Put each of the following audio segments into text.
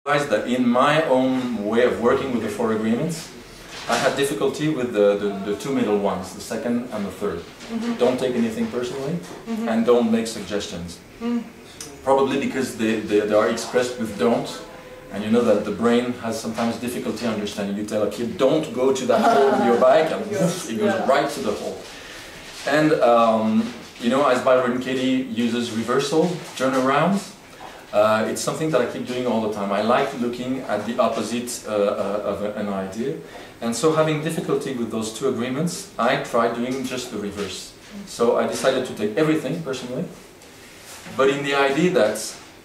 That in my own way of working with the 4 agreements, I had difficulty with the 2 middle ones, the second and the third. Don't take anything personally and don't make suggestions. Probably because they are expressed with don't, and you know that the brain has sometimes difficulty understanding. You tell a kid, don't go to that hole with your bike, and it goes right to the hole. And you know, as Byron Katie uses reversal, turnarounds, it's something that I keep doing all the time. I like looking at the opposite of an idea. And so having difficulty with those 2 agreements, I tried doing just the reverse. So I decided to take everything personally, but in the idea that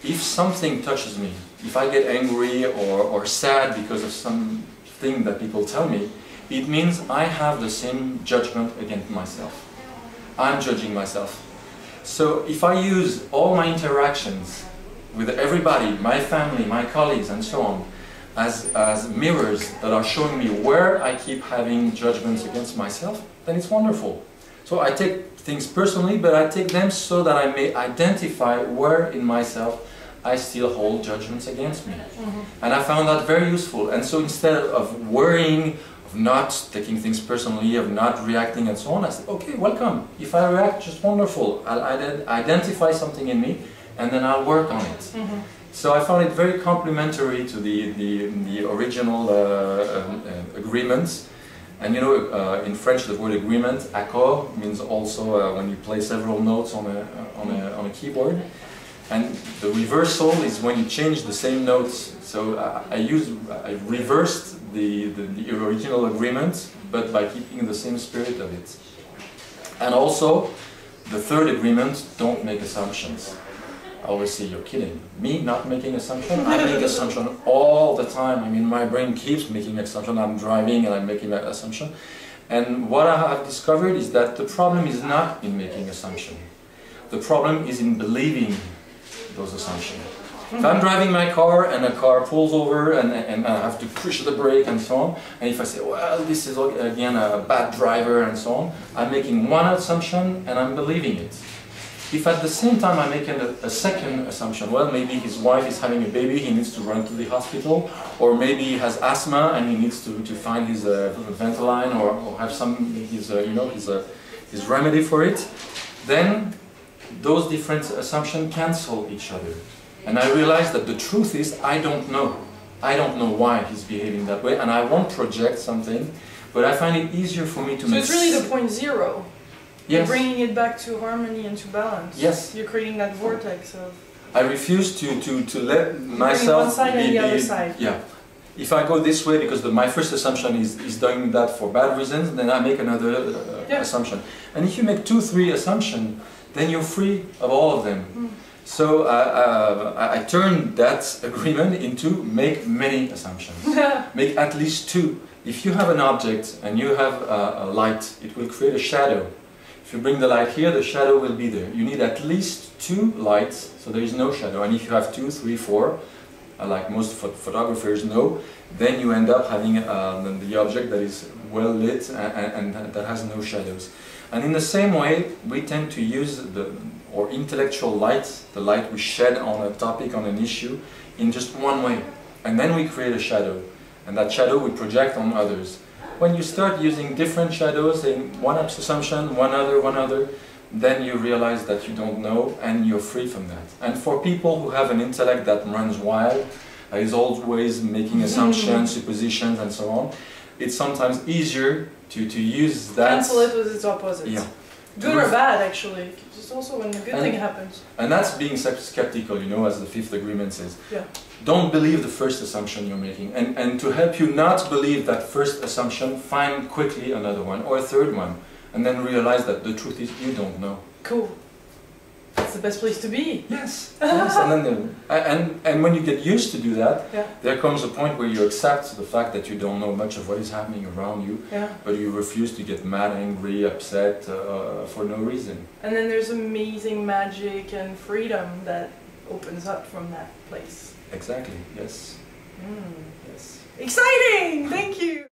if something touches me, if I get angry or sad because of something that people tell me, it means I have the same judgment against myself. I'm judging myself. So if I use all my interactions with everybody, my family, my colleagues and so on, as mirrors that are showing me where I keep having judgments against myself, then it's wonderful. So I take things personally, but I take them so that I may identify where in myself I still hold judgments against me. And I found that very useful. And so instead of worrying, of not taking things personally, of not reacting and so on, I said, okay, welcome. If I react, just wonderful. I'll identify something in me and then I'll work on it. So I found it very complementary to the original agreements. And you know, in French, the word agreement, accord, means also when you play several notes on a keyboard. And the reversal is when you change the same notes. So I reversed the original agreement, but by keeping the same spirit of it. And also, the 3rd agreement, don't make assumptions. I always say, you're kidding. Me not making assumption? I make assumption all the time. I mean, my brain keeps making assumption. I'm driving and I'm making that assumption. And what I have discovered is that the problem is not in making assumption. The problem is in believing those assumptions. If I'm driving my car and a car pulls over and I have to push the brake and so on, and if I say, well, this is again a bad driver and so on, I'm making one assumption and I'm believing it. If at the same time I'm making a second assumption, well, maybe his wife is having a baby, he needs to run to the hospital, or maybe he has asthma and he needs to find his Ventolin or have his remedy for it, then those different assumptions cancel each other. And I realized that the truth is I don't know. I don't know why he's behaving that way, and I won't project something, but I find it easier for me to make... So it's really the point zero. Yes. You're bringing it back to harmony and to balance. Yes. You're creating that vortex of... I refuse to let myself one side and the other side. Yeah. If I go this way because my first assumption is doing that for bad reasons, then I make another assumption. And if you make 2, 3 assumptions, then you're free of all of them. So I turned that agreement into make many assumptions. Make at least 2. If you have an object and you have a light, it will create a shadow. If you bring the light here, the shadow will be there. You need at least 2 lights, so there is no shadow. And if you have 2, 3, 4, like most photographers know, then you end up having the object that is well lit and that has no shadows. And in the same way, we tend to use our intellectual light, the light we shed on a topic, on an issue, in just one way. And then we create a shadow. And that shadow we project on others. When you start using different shadows, in one assumption, one other, then you realize that you don't know and you're free from that. And for people who have an intellect that runs wild, is always making assumptions, suppositions and so on, it's sometimes easier to use that... Cancel it with its opposite. Yeah. Good or bad, actually. It's also when a good thing happens. And that's being skeptical, you know, as the 5th agreement says. Yeah. Don't believe the first assumption you're making. And to help you not believe that first assumption, find quickly another one or a 3rd one. And then realize that the truth is you don't know. Cool. That's the best place to be. Yes. Yes. And when you get used to do that, there comes a point where you accept the fact that you don't know much of what is happening around you, but you refuse to get mad, angry, upset for no reason. And then there's amazing magic and freedom that opens up from that place. Exactly. Yes. Yes. Exciting! Thank you!